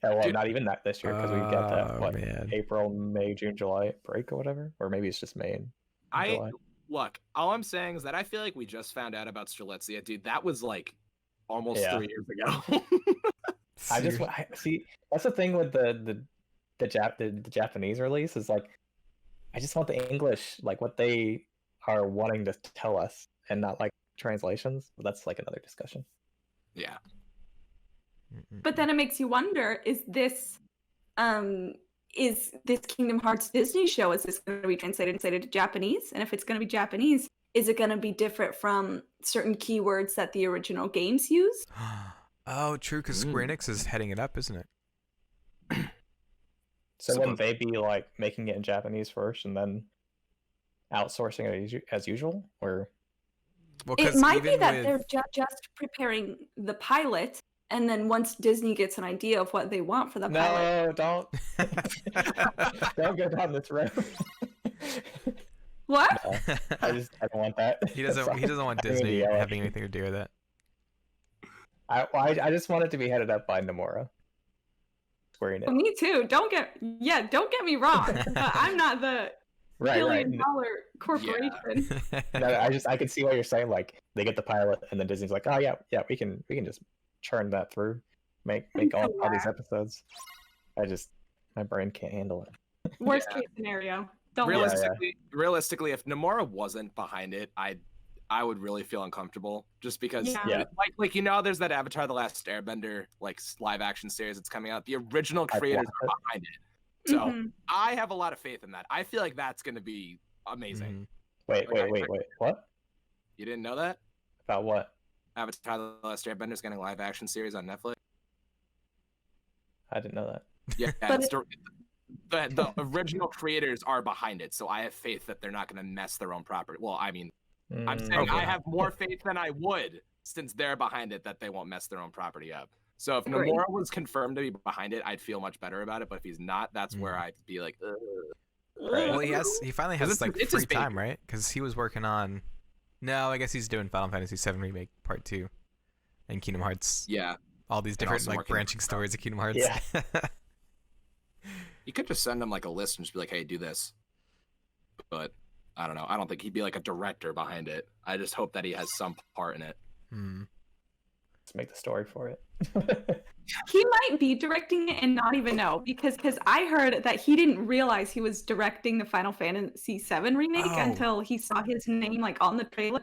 Well, Dude. not even that this year, because we got that Oh, man. April, May, June, July break or whatever, or maybe it's just May and July. Look, all I'm saying is that I feel like we just found out about Strelitzia, dude. That was like almost 3 years ago. I see. That's the thing with the Japanese release is like, I just want the English, like what they are wanting to tell us, and not like translations. But that's like another discussion. Yeah. But then it makes you wonder: is this Kingdom Hearts Disney show? Is this going to be translated to Japanese? And if it's going to be Japanese, is it going to be different from certain keywords that the original games use? Oh, true, because Square Enix is heading it up, isn't it? So wouldn't they be like making it in Japanese first and then outsourcing it as usual, or? Well, It might be even that with- they're just preparing the pilot, and then once Disney gets an idea of what they want for the pilot. No, don't go down this road. What? No, I don't want that. He doesn't want I think it'd be Disney yellow. having anything to do with it. I just want it to be headed up by Nomura. Square Enix. Well, me too. Don't get me wrong. I'm not the Right. billion-dollar corporation. No, I can see what you're saying. Like they get the pilot, and then Disney's like, oh yeah, we can just churn that through, make all these episodes. My brain can't handle it. Worst case scenario. Don't worry. Realistically, if Nomura wasn't behind it, I would really feel uncomfortable, just because like there's that Avatar: The Last Airbender like live action series that's coming out. The original creators are behind it, so I have a lot of faith in that. I feel like that's going to be amazing. Wait, what? You didn't know that? About what? Avatar: The Last Airbender is getting a live action series on Netflix. I didn't know that. Yeah, the original creators are behind it, so I have faith that they're not going to mess their own property. Well, I mean, I'm saying I have more faith than I would, since they're behind it, that they won't mess their own property up. So if Nomura was confirmed to be behind it, I'd feel much better about it. But if he's not, that's where I'd be like, ugh. Right. Well, he finally has like free time, right? Because he was working on. No, I guess he's doing Final Fantasy VII Remake Part 2 and Kingdom Hearts. Yeah. All these different like branching stories of Kingdom Hearts. Yeah. You could just send him like a list and just be like, hey, do this. But I don't know. I don't think he'd be like a director behind it. I just hope that he has some part in it. Just make the story for it. He might be directing it and not even know, because I heard that he didn't realize he was directing the Final Fantasy VII remake until he saw his name like on the trailer.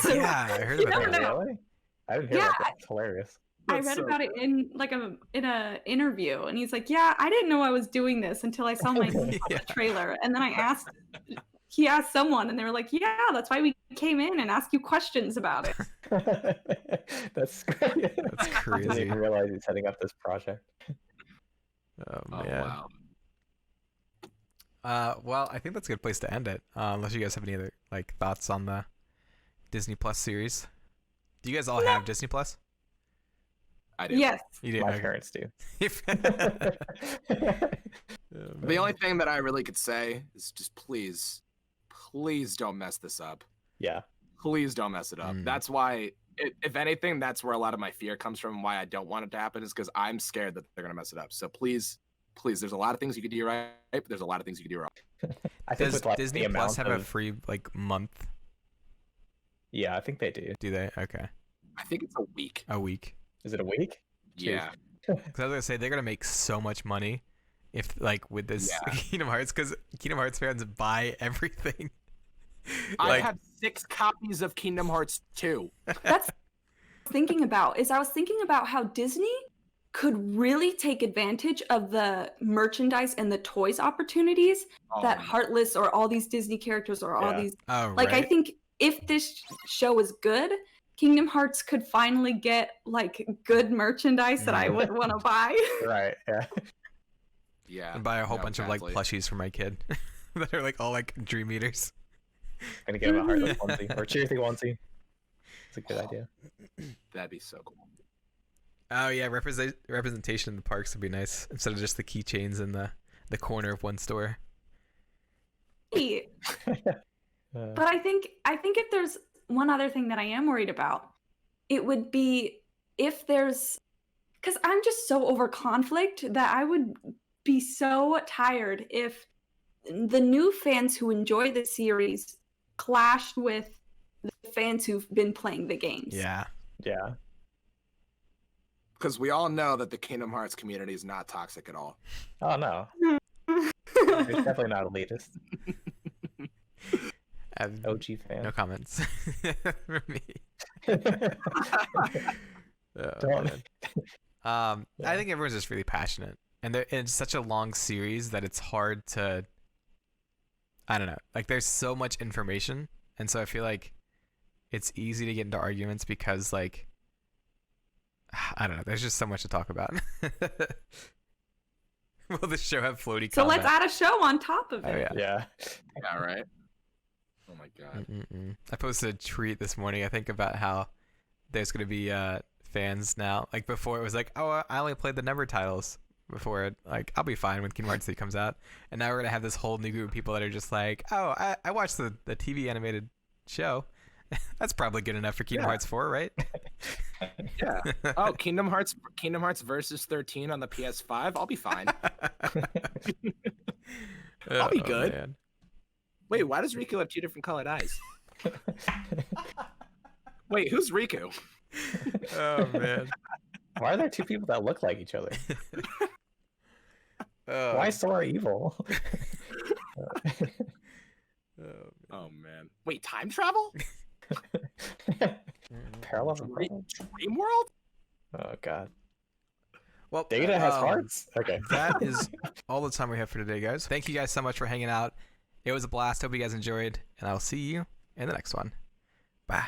So, yeah, I heard about that. Really? I didn't hear about that. It's hilarious. I read about it in like in a interview, and he's like, "Yeah, I didn't know I was doing this until I saw my name on the trailer." And then he asked someone, and they were like, "Yeah, that's why we came in and asked you questions about it." That's great. That's I crazy. didn't even realize he's setting up this project. Oh man. Wow. Well, I think that's a good place to end it. Unless you guys have any other like thoughts on the Disney Plus series. Do you guys all have Disney Plus? I do. Yes. You do. My Okay. parents do. The only thing that I really could say is just please don't mess this up. Yeah. Please don't mess it up. That's why, if anything, that's where a lot of my fear comes from. Why I don't want it to happen is because I'm scared that they're gonna mess it up. So please, there's a lot of things you could do right, but there's a lot of things you could do wrong. I think Does with, like, Disney the Plus have amount a of- free like month? Yeah, I think they do. Do they? Okay. I think it's a week. A week. Is it a week? Yeah. Because I was gonna say they're gonna make so much money if like with this Kingdom Hearts, because Kingdom Hearts fans buy everything. I have 6 copies of Kingdom Hearts 2. That's what I was thinking about how Disney could really take advantage of the merchandise and the toys opportunities that Heartless or all these Disney characters or all these. Oh, Like, right. I think if this show is good, Kingdom Hearts could finally get like good merchandise that I would want to buy. Right. Yeah. Yeah. And buy a whole no, bunch of like exactly. plushies for my kid that are like all like Dream Eaters. Gonna give him a Heartless onesie or Cheersy onesie. It's a good idea. That'd be so cool. Oh yeah, representation in the parks would be nice instead of just the keychains in the corner of one store. But I think if there's one other thing that I am worried about, it would be if there's, because I'm just so over conflict that I would be so tired if the new fans who enjoy the series clashed with the fans who've been playing the games. Yeah. Yeah. Because we all know that the Kingdom Hearts community is not toxic at all. Oh no. It's definitely not elitist. OG fan. No comments for me. Don't. I think everyone's just really passionate, and it's such a long series that it's hard to. I don't know. Like, there's so much information, and so I feel like it's easy to get into arguments because, like, I don't know. There's just so much to talk about. Will the show have floaty? So combat? let's add a show on top of it. Oh yeah. Yeah. Yeah, right? Oh my god. I posted a tweet this morning, I think, about how there's going to be fans now. Like, before it was like, oh, I only played the number titles before it. Like, I'll be fine when Kingdom Hearts 3 comes out. And now we're going to have this whole new group of people that are just like, oh, I watched the TV animated show. That's probably good enough for Kingdom Hearts 4, right? Yeah. Oh, Kingdom Hearts versus 13 on the PS5. I'll be fine. I'll be good. Man. Wait, why does Riku have 2 different colored eyes? Wait, who's Riku? Oh man. Why are there 2 people that look like each other? Why Sora evil? Oh man. Wait, time travel? Parallel Dream World? Oh god. Well, Data has hearts? Okay. That is all the time we have for today, guys. Thank you guys so much for hanging out. It was a blast. Hope you guys enjoyed, and I'll see you in the next one. Bye.